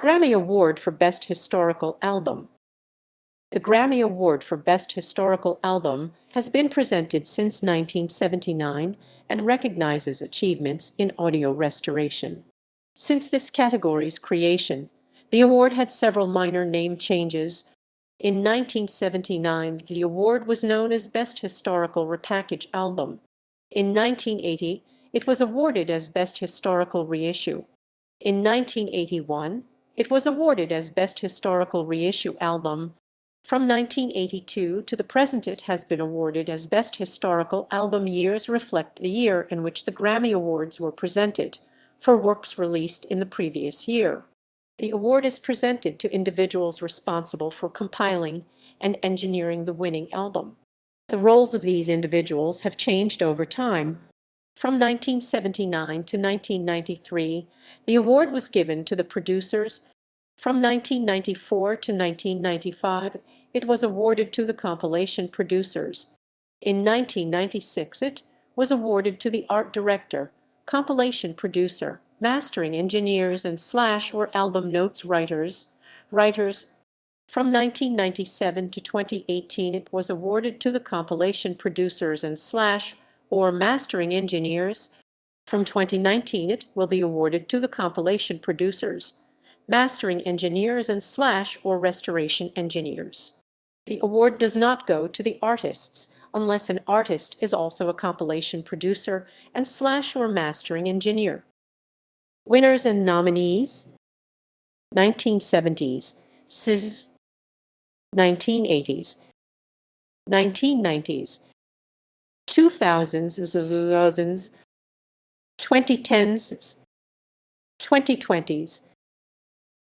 Grammy Award for Best Historical Album. The Grammy Award for Best Historical Album has been presented since 1979 and recognizes achievements in audio restoration. Since this category's creation, the award had several minor name changes. In 1979, the award was known as Best Historical Repackage Album. In 1980, it was awarded as Best Historical Reissue. In 1981, it was awarded as Best Historical Reissue Album. From 1982 to the present, it has been awarded as Best Historical Album Years, reflect the year in which the Grammy Awards were presented, for works released in the previous year. The award is presented to individuals responsible for compiling and engineering the winning album. The roles of these individuals have changed over time. From 1979 to 1993, the award was given to the producers. From 1994 to 1995, it was awarded to the compilation producers. In 1996, it was awarded to the art director, compilation producer, mastering engineers and / album notes writers. From 1997 to 2018, it was awarded to the compilation producers and / mastering engineers. From 2019, it will be awarded to the compilation producers, mastering engineers and / restoration engineers. The award does not go to the artists unless an artist is also a compilation producer and / mastering engineer. Winners and nominees: 1970s, SZA, 1980s, 1990s, 2000s, 2010s, 2020s,